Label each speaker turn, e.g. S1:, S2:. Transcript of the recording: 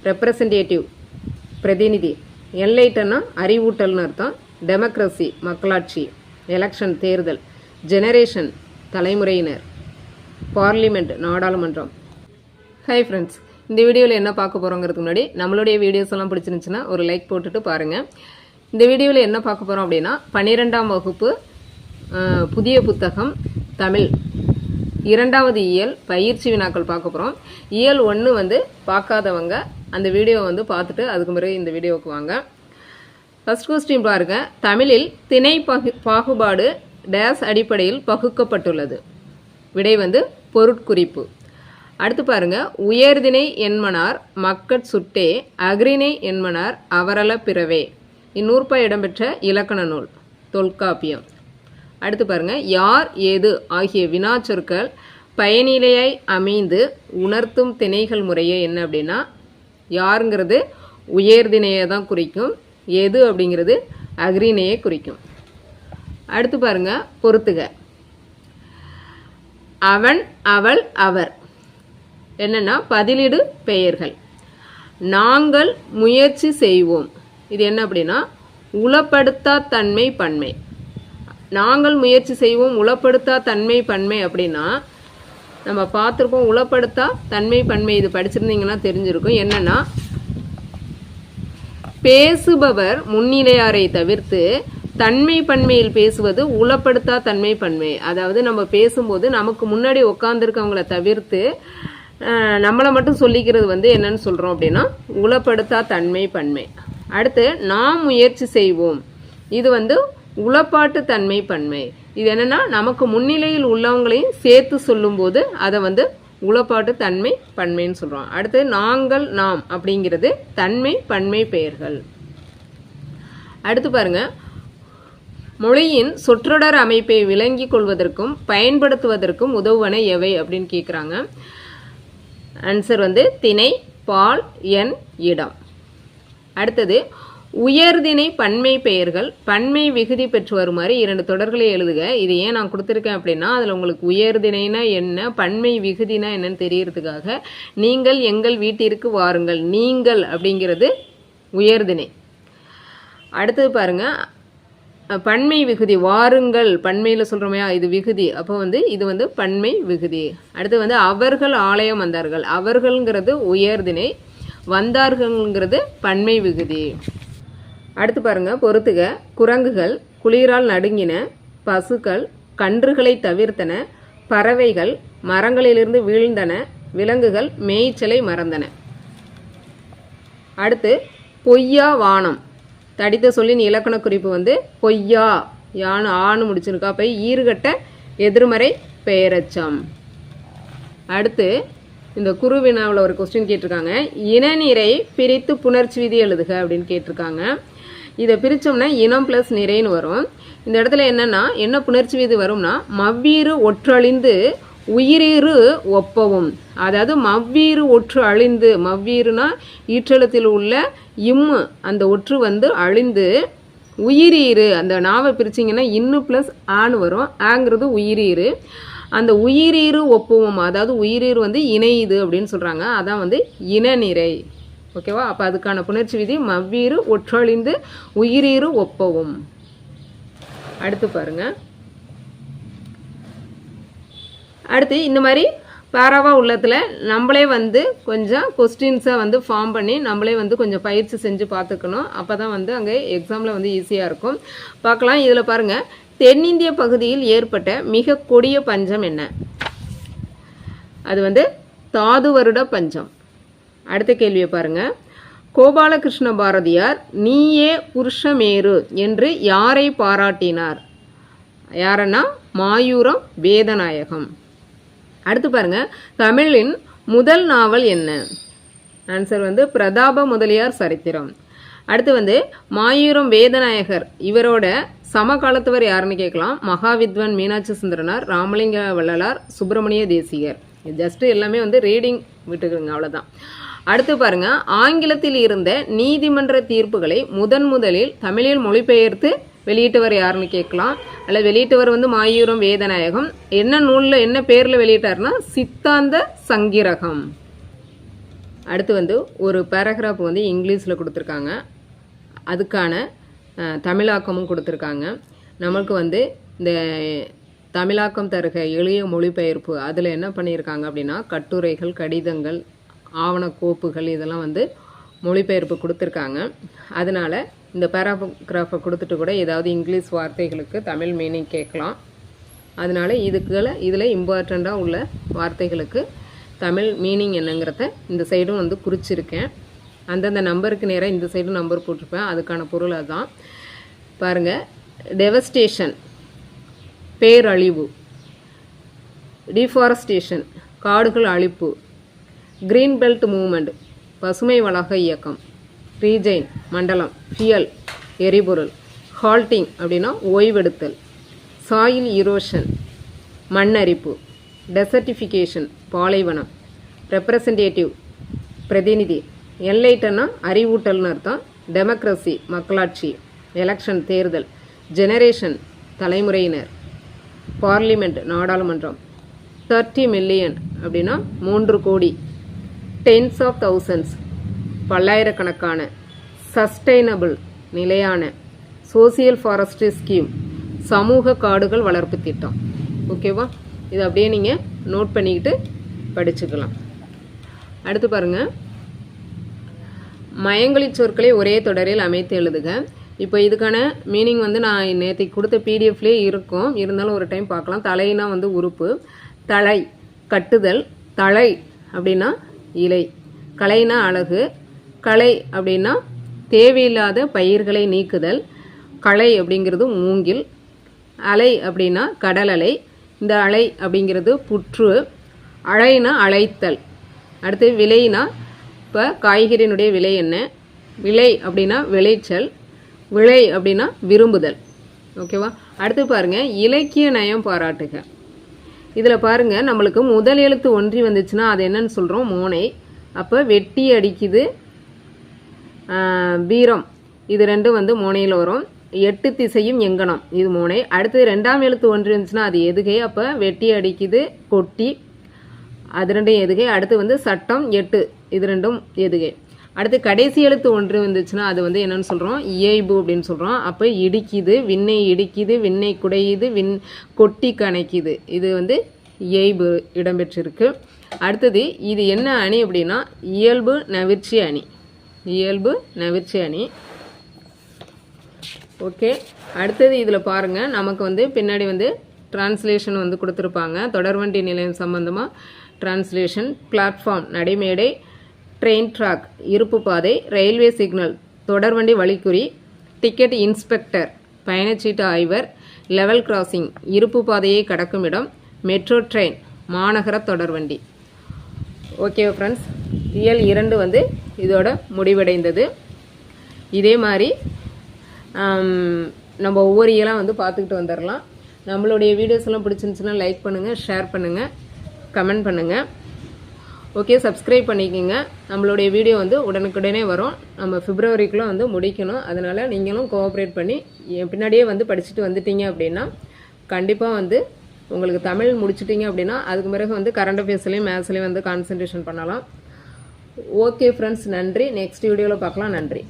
S1: Representative பிரதிநிதி, என்லைட்டன்னா அறிவூட்டல்னு அர்த்தம், democracy மக்களாட்சி, எலெக்ஷன் தேர்தல், ஜெனரேஷன் தலைமுறையினர், பார்லிமெண்ட் நாடாளுமன்றம். ஹாய் ஃப்ரெண்ட்ஸ், இந்த வீடியோவில் என்ன பார்க்க போகிறோங்கிறதுக்கு முன்னாடி நம்மளுடைய வீடியோஸ் எல்லாம் பிடிச்சிருந்துச்சுன்னா ஒரு லைக் போட்டுட்டு பாருங்கள். இந்த வீடியோவில் என்ன பார்க்க போகிறோம் அப்படின்னா 12ஆம் வகுப்பு புதிய புத்தகம் தமிழ் 2வது இயல் பயிற்சி வினாக்கள் பார்க்க போகிறோம். இயல் 1 வந்து பார்க்காதவங்க அந்த வீடியோ வந்து பார்த்துட்டு அதுக்கு பிறகு இந்த வீடியோவுக்கு வாங்க. ஃபர்ஸ்ட் கொஸ்டின் பாருங்க. தமிழில் திணை பாகுபாடு டேஸ் அடிப்படையில் பகுக்கப்பட்டுள்ளது. விடை வந்து பொருட்குறிப்பு. அடுத்து பாருங்க. உயர்திணை என்மனார் மக்கட் சுட்டே, அக்ரிணை என்மனார் அவரல பிறவே. இந்நூற்பா இடம்பெற்ற இலக்கண நூல் தொல்காப்பியம். அடுத்து பாருங்க. யார் ஏது ஆகிய வினாச்சொற்கள் பயனிலையாய் அமைந்து உணர்த்தும் திணைகள் முறையே என்ன அப்படின்னா, யாருங்கிறது உயர்திணையை தான் குறிக்கும், எது அப்படிங்கிறது அக்ரிணையை குறிக்கும். அடுத்து பாருங்க. பொறுத்துக. அவன் அவள் அவர் என்னன்னா பதிலிடு பெயர்கள். நாங்கள் முயற்சி செய்வோம், இது என்ன அப்படின்னா உளப்படுத்தா தன்மை பன்மை. நாங்கள் முயற்சி செய்வோம் உளப்படுத்தா தன்மை பன்மை அப்படின்னா நம்ம பார்த்துருக்கோம். உளப்படுத்தா தன்மை பன்மை இது படிச்சிருந்தீங்கன்னா தெரிஞ்சிருக்கும். என்னன்னா பேசுபவர் முன்னிலையாரை தவிர்த்து தன்மை பன்மையில் பேசுவது உளப்படுத்தா தன்மை பன்மை. அதாவது நம்ம பேசும்போது நமக்கு முன்னாடி உட்காந்துருக்கவங்கள தவிர்த்து நம்மளை மட்டும் சொல்லிக்கிறது வந்து என்னன்னு சொல்றோம் அப்படின்னா உளப்படுத்தா தன்மை பன்மை. அடுத்து நாம் முயற்சி செய்வோம், இது வந்து உளப்பாட்டு தன்மை பன்மை. இது என்னன்னா நமக்கு முன்னிலையில் உள்ளவங்களையும் சேர்த்து சொல்லும் போது அதை வந்து உளப்பாட்டு தன்மை பன்மைன்னு சொல்றோம். அடுத்து நாங்கள் நாம் அப்படிங்கிறது தன்மை பன்மை பெயர்கள். அடுத்து பாருங்க. மொழியின் சொற்றொடர் அமைப்பை விளங்கிக் கொள்வதற்கும் பயன்படுத்துவதற்கும் உதவுவன எவை அப்படின்னு கேட்குறாங்க. ஆன்சர் வந்து திணை, பால், எண், இடம். அடுத்தது உயர்திணை பன்மை பெயர்கள் பன்மை விகுதி பெற்று வருமாறு 2 தொடர்களை எழுதுக. இது ஏன் நான் கொடுத்துருக்கேன் அப்படின்னா அதில் உங்களுக்கு உயர்திணைனா என்ன பன்மை விகுதினா என்னன்னு தெரியறதுக்காக. நீங்கள் எங்கள் வீட்டிற்கு வாருங்கள், நீங்கள் அப்படிங்கிறது உயர்திணை. அடுத்தது பாருங்க. பன்மை விகுதி வாருங்கள் பன்மையில் சொல்கிறோமையா, இது விகுதி, அப்போ வந்து இது வந்து பன்மை விகுதி. அடுத்து வந்து அவர்கள் ஆலயம் வந்தார்கள், அவர்கள்ங்கிறது உயர்திணை, வந்தார்கள்ங்கிறது பன்மை விகுதி. அடுத்து பாருங்க. பொறுத்துக. குரங்குகள் குளிரால் நடுங்கின, பசுக்கள் கன்றுகளை தவிர்த்தன, பறவைகள் மரங்களிலிருந்து வீழ்ந்தன, விலங்குகள் மேய்ச்சலை மறந்தன. அடுத்து பொய்யா வானம் தடித்த சொல்லின் இலக்கண குறிப்பு வந்து பொய்யா, யானு ஆணு முடிச்சிருக்கா, போய் ஈறுகட்ட எதிர்மறை பெயரச்சம். அடுத்து இந்த குறுவினாவில் ஒரு கொஸ்டின் கேட்டிருக்காங்க. இனநிறை பிரித்து புணர்ச்சி விதி எழுதுக அப்படின்னு கேட்டிருக்காங்க. இதை பிரித்தோம்னா இனம் பிளஸ் நிறைன்னு வரும். இந்த இடத்துல என்னன்னா என்ன புணர்ச்சி விதி வரும்னா மவ்வீறு ஒற்றழிந்து உயிரீறு ஒப்பவும். அதாவது மவ்வீறு ஒற்று அழிந்து, மவ்வீறுனா ஈற்றெழுத்தில் உள்ள இம்மு அந்த ஒற்று வந்து அழிந்து, உயிரீறு அந்த நாவை பிரிச்சிங்கன்னா இன்னு பிளஸ் ஆன்னு வரும், ஆங்கிறது உயிரீறு. அந்த உயிரீறு ஒப்பவும், அதாவது உயிரீறு வந்து இணையுது அப்படின்னு சொல்கிறாங்க, அதான் வந்து இனநிறை. ஓகேவா? அப்போ அதுக்கான புணர்ச்சி விதி மவ்வீறு ஒற்றழிந்து உயிரீறு ஒப்பவும். அடுத்து பாருங்க. அடுத்து இந்த மாதிரி பேராவா உள்ளத்தில் நம்மளே வந்து கொஞ்சம் கொஸ்டின்ஸை வந்து ஃபார்ம் பண்ணி நம்மளே வந்து கொஞ்சம் பயிற்சி செஞ்சு பார்த்துக்கணும். அப்போ தான் வந்து அங்கே எக்ஸாமில் வந்து ஈஸியாக இருக்கும். பார்க்கலாம். இதில் பாருங்கள். தென்னிந்திய பகுதியில் ஏற்பட்ட மிக கொடிய பஞ்சம் என்ன? அது வந்து தாது வருட பஞ்சம். அடுத்த கேள்வியை பாருங்க. கோபாலகிருஷ்ண பாரதியார் நீயே புருஷமேரு என்று யாரை பாராட்டினார்? யாரன்னா மாயூரம் வேதநாயகம். அடுத்து பாருங்க. தமிழின் முதல் நாவல் என்ன? ஆன்சர் வந்து பிரதாப முதலியார் சரித்திரம். அடுத்து வந்து மாயூரம் வேதநாயகர் இவரோட சமகாலத்தவர் யாருன்னு கேட்கலாம். மகாவித்வான் மீனாட்சி சுந்தரனார், ராமலிங்க வள்ளலார், சுப்பிரமணிய தேசிகர். ஜஸ்ட் எல்லாமே வந்து ரீடிங் விட்டுக்குங்க, அவ்வளோதான். அடுத்து பாருங்க. ஆங்கிலத்தில் இருந்த நீதிமன்ற தீர்ப்புகளை முதலில் தமிழில் மொழிபெயர்த்து வெளியிட்டவர் யாருன்னு கேட்கலாம். அல்ல வெளியிட்டவர் வந்து மாயூரம் வேதநாயகம். என்ன நூலில் என்ன பேரில் வெளியிட்டார்னா சித்தாந்த சங்கிரகம். அடுத்து வந்து ஒரு பேராகிராஃப் வந்து இங்கிலீஷில் கொடுத்துருக்காங்க, அதுக்கான தமிழாக்கமும் கொடுத்துருக்காங்க. நம்மளுக்கு வந்து இந்த தமிழாக்கம் தருக எளிய மொழிபெயர்ப்பு அதில் என்ன பண்ணியிருக்காங்க அப்படின்னா கட்டுரைகள், கடிதங்கள், ஆவணக்கோப்புகள் இதெல்லாம் வந்து மொழிபெயர்ப்பு கொடுத்துருக்காங்க. அதனால் இந்த பேராகிராஃபை கொடுத்துட்டு கூட ஏதாவது இங்கிலீஷ் வார்த்தைகளுக்கு தமிழ் மீனிங் கேட்கலாம். அதனால் இதில் இம்பார்ட்டண்ட்டாக உள்ள வார்த்தைகளுக்கு தமிழ் மீனிங் என்னங்கிறத இந்த சைடும் வந்து குறிச்சிருக்கேன். அந்தந்த நம்பருக்கு நேராக இந்த சைடும் நம்பர் போட்டிருப்பேன். அதுக்கான பொருள் அதுதான். பாருங்கள், டெவஸ்டேஷன் பேரழிவு, டிஃபாரஸ்டேஷன் காடுகள் அழிப்பு, கிரீன் பெல்ட் மூவ்மெண்ட் பசுமை வளாக இயக்கம், ரீஜைன் மண்டலம் ஃபியல் எரிபொருள், ஹால்ட்டிங் அப்படின்னா ஓய்வெடுத்தல், சாயில் இரோஷன் மண்ணரிப்பு, டெசர்டிஃபிகேஷன் பாலைவனம், ரெப்ரசன்டேட்டிவ் பிரதிநிதி, என்லைட்டன்னா அறிவூட்டல்னு அர்த்தம், டெமோக்ரஸி மக்களாட்சி, எலெக்ஷன் தேர்தல், ஜெனரேஷன் தலைமுறையினர், பார்லிமெண்ட் நாடாளுமன்றம், 30 மில்லியன் அப்படின்னா 3 கோடி, டென்ஸ் ஆஃப் தௌசண்ட்ஸ் பல்லாயிரக்கணக்கான, சஸ்டைனபிள் நிலையான, சோசியல் ஃபாரஸ்ட்ரி ஸ்கீம் சமூக காடுகள் வளர்ப்பு திட்டம். ஓகேவா, இது அப்படியே நீங்கள் நோட் பண்ணிக்கிட்டு படிச்சுக்கலாம். அடுத்து பாருங்கள், மயங்கொலி சொற்களை ஒரே தொடரில் அமைத்து எழுதுக. இப்போ இதுக்கான மீனிங் வந்து நான் நேற்று கொடுத்த பிடிஎஃப்லேயே இருக்கும், இருந்தாலும் ஒரு டைம் பார்க்கலாம். தலைனா வந்து உறுப்பு, தலை கட்டுதல், தலை அப்படின்னா இலை, கலைனா அழகு, களை அப்படின்னா தேவையில்லாத பயிர்களை நீக்குதல், களை அப்படிங்கிறது மூங்கில், அலை அப்படின்னா கடல் அலை, இந்த அலை அப்படிங்கிறது புற்று, அழைனா அழைத்தல். அடுத்து விலைனா இப்போ காய்கறியினுடைய விலை என்ன, விலை அப்படின்னா விளைச்சல், விளை அப்படின்னா விரும்புதல். ஓகேவா, அடுத்து பாருங்கள், இலக்கிய நயம் பாராட்டுக. இதில் பாருங்கள், நம்மளுக்கு முதல் எழுத்து ஒன்றி வந்துச்சுன்னா அது என்னன்னு சொல்கிறோம், மோனை. அப்போ வெட்டி அடிக்குது, வீரம், இது ரெண்டும் வந்து மோனையில் வரும். 8 திசையும் எங்கனம், இது மோனை. அடுத்தது 2ஆம் எழுத்து ஒன்றி வந்துச்சுன்னா அது எதுகை. அப்போ வெட்டி அடிக்குது, கொட்டி, அது ரெண்டும் எதுகை. அடுத்து வந்து சட்டம், 8, இது ரெண்டும் எதுகை. அடுத்து கடைசி எழுத்து ஒன்று வந்துச்சுன்னா அது வந்து என்னன்னு சொல்கிறோம், இயைபு அப்படின்னு சொல்கிறோம். அப்போ இடிக்குது, விண்ணை இடிக்குது, விண்ணை குடையுது, கொட்டி கணைக்குது, இது வந்து இயைபு இடம்பெற்றிருக்கு. அடுத்தது இது என்ன அணி அப்படின்னா இயல்பு நவிர்ச்சி அணி, இயல்பு நவிர்ச்சி அணி. ஓகே, அடுத்தது இதில் பாருங்கள், நமக்கு வந்து பின்னாடி வந்து டிரான்ஸ்லேஷன் வந்து கொடுத்துருப்பாங்க. தொடர்வண்டி நிலையம் சம்பந்தமாக டிரான்ஸ்லேஷன், பிளாட்ஃபார்ம் நடைமேடை, ட்ரெயின் ட்ராக் இருப்பு பாதை, ரயில்வே சிக்னல் தொடர்வண்டி வழிக்குறி, டிக்கெட் இன்ஸ்பெக்டர் பயணச்சீட்டு ஆய்வர், லெவல் கிராசிங் இருப்பு பாதையை கடக்கும் இடம், மெட்ரோ ட்ரெயின் மாநகர தொடர்வண்டி. ஓகே ஃப்ரெண்ட்ஸ், இயல் 2 வந்து இதோட முடிவடைந்தது. இதே மாதிரி நம்ம ஒவ்வொரு இயலாக வந்து பார்த்துக்கிட்டு வந்துடலாம். நம்மளுடைய வீடியோஸ் எல்லாம் பிடிச்சிருந்துச்சுன்னா லைக் பண்ணுங்கள், ஷேர் பண்ணுங்கள், கமெண்ட் பண்ணுங்கள். ஓகே, சப்ஸ்கிரைப் பண்ணிக்கோங்க. நம்மளுடைய வீடியோ வந்து உடனுக்குடனே வரும். நம்ம பிப்ரவரிக்குள்ளே வந்து முடிக்கணும். அதனால் நீங்களும் கோஆப்ரேட் பண்ணி என் பின்னாடியே வந்து படிச்சுட்டு வந்துட்டீங்க அப்படின்னா கண்டிப்பாக வந்து உங்களுக்கு தமிழ் முடிச்சிட்டிங்க அப்படின்னா அதுக்கு பிறகு வந்து கரண்ட் அஃபேர்ஸ்லேயும் மேத்ஸ்லேயும் வந்து கான்சன்ட்ரேஷன் பண்ணலாம். ஓகே ஃப்ரெண்ட்ஸ், நன்றி. நெக்ஸ்ட் வீடியோவில் பார்க்கலாம். நன்றி.